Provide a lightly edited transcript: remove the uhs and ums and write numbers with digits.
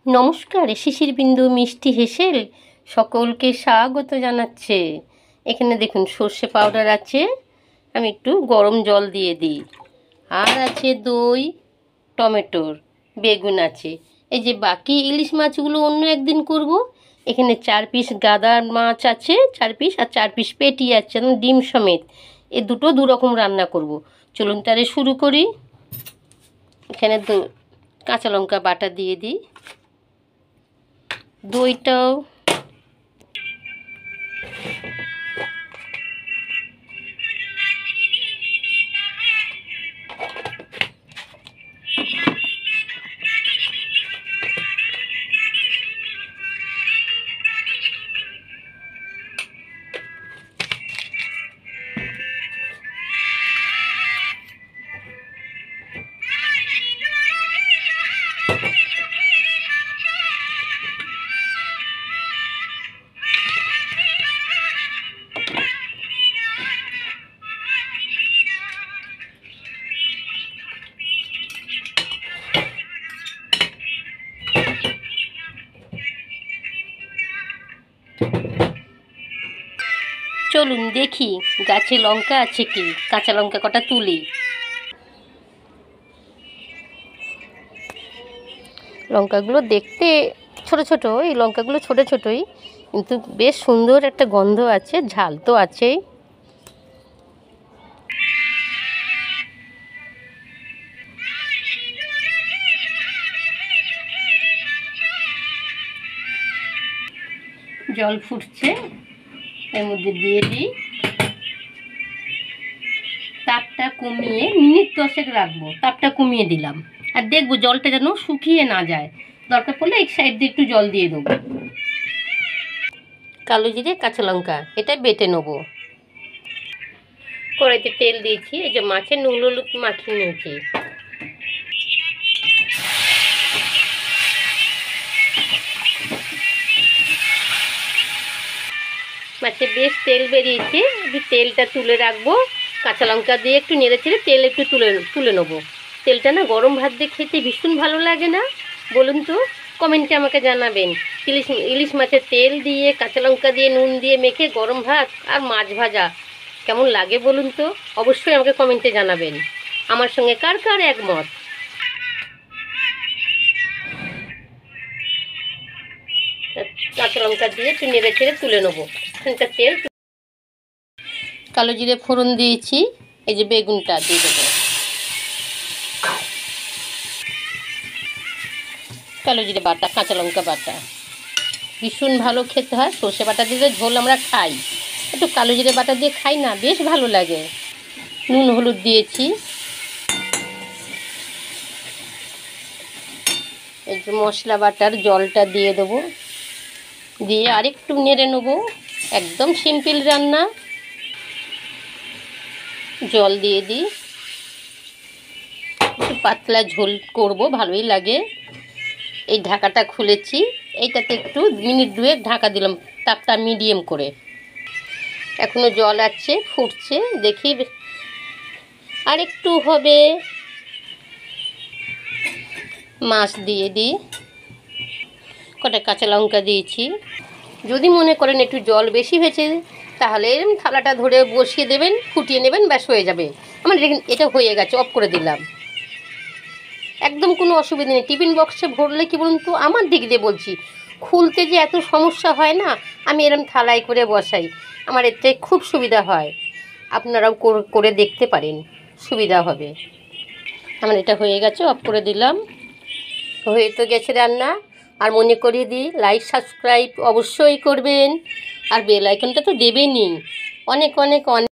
নমস্কার, শিশির বিন্দু মিষ্টি হেসেল সকলকে স্বাগত জানাচ্ছে। এখানে দেখুন সর্ষে পাউডার আছে, আমি একটু গরম জল দিয়ে দিই। আর আছে দই, টমেটোর, বেগুন আছে। এই যে বাকি ইলিশ মাছগুলো অন্য একদিন করব। এখানে 4 পিস গাদা মাছ আছে, 4 পিস, আর 4 পিস পেটি আছে ডিম সমেত। এই দুটো দু রকম রান্না করব। চলুন তাহলে শুরু করি। এখানে কাঁচা লঙ্কা বাটা দিয়ে দিই, দইটাও, চলুন দেখি গাছে লঙ্কা আছে কি। কাঁচা লঙ্কা কটা তুলি। লঙ্কাগুলো দেখতে ছোট ছোট, এই লঙ্কাগুলো ছোট ছোটই, কিন্তু বেশ সুন্দর একটা গন্ধ আছে, ঝাল তো আছেই। জল ফুটছে, এর মধ্যে দিয়ে দিই। তাপটা কমিয়ে মিনিট 10 রাখবো। তাপটা কমিয়ে দিলাম, আর দেখবো জলটা যেন শুকিয়ে না যায়। দরকার পড়লে এক সাইড দিয়ে একটু জল দিয়ে দেবো। কালো জিরে, কাঁচা লঙ্কা এটা বেটে নেবো। কড়াইতে তেল দিয়েছি, এই যে মাছের নুন হলুদ মাখিয়ে নিয়েছি। মাছে বেশ তেল বেরিয়েছে, একটু তেলটা তুলে রাখবো। কাঁচা লঙ্কা দিয়ে একটু নেড়ে চেড়ে তেল একটু তুলে নেবো। তেলটা না গরম ভাত দিয়ে খেতে ভীষণ ভালো লাগে না বলুন তো? কমেন্টে আমাকে জানাবেন। ইলিশ মাছের তেল দিয়ে, কাঁচা লঙ্কা দিয়ে, নুন দিয়ে মেখে গরম ভাত আর মাছ ভাজা কেমন লাগে বলুন তো? অবশ্যই আমাকে কমেন্টে জানাবেন আমার সঙ্গে কার কার একমত। কাঁচা লঙ্কা দিয়ে একটু নেড়ে চেড়ে তুলে নেবো। তেল, কালো জিরে ফোড়ন দিয়েছি, এই যে বেগুনটা দিয়ে দেবো। কালো জিরে বাটা, কাঁচা লঙ্কা বাটা ভীষণ ভালো খেতে হয়। সর্ষে বাটা দিয়ে ঝোল আমরা খাই, একটু কালো জিরে বাটা দিয়ে খাই না, বেশ ভালো লাগে। নুন হলুদ দিয়েছি, এই যে মশলা বাটার জলটা দিয়ে দেবো, দিয়ে আরেকটু নেড়ে নেবো। একদম সিম্পল রান্না। জল দিয়ে দিই, একটু পাতলা ঝোল করব, ভালোই লাগে। এই ঢাকাটা খুলেছি, এইটাতে একটু মিনিট 2 ঢাকা দিলাম, তাপটা মিডিয়াম করে। এখনো জল আছে, ফুটছে, দেখি আর একটু হবে। মাছ দিয়ে দিই, কটা কাঁচা লঙ্কা দিয়েছি। যদি মনে করেন একটু জল বেশি হয়েছে, তাহলে থালাটা ধরে বসিয়ে দেবেন, ফুটিয়ে নেবেন, ব্যাস হয়ে যাবে। আমার এটা হয়ে গেছে, অফ করে দিলাম। একদম কোনো অসুবিধা নেই। টিফিন বক্সে ভরলে কি বলুন তো, আমার দিক দিয়ে বলছি, খুলতে যে এত সমস্যা হয় না, আমি এরম থালায় করে বসাই, আমার এতে খুব সুবিধা হয়। আপনারাও করে দেখতে পারেন, সুবিধা হবে। আমার এটা হয়ে গেছে, অফ করে দিলাম। হয়ে তো গেছে রান্না। আর মনে করিয়ে দিই, লাইক সাবস্ক্রাইব অবশ্যই করবেন, আর বেল আইকনটা তো দেবেনই। অনেক অনেক অনেক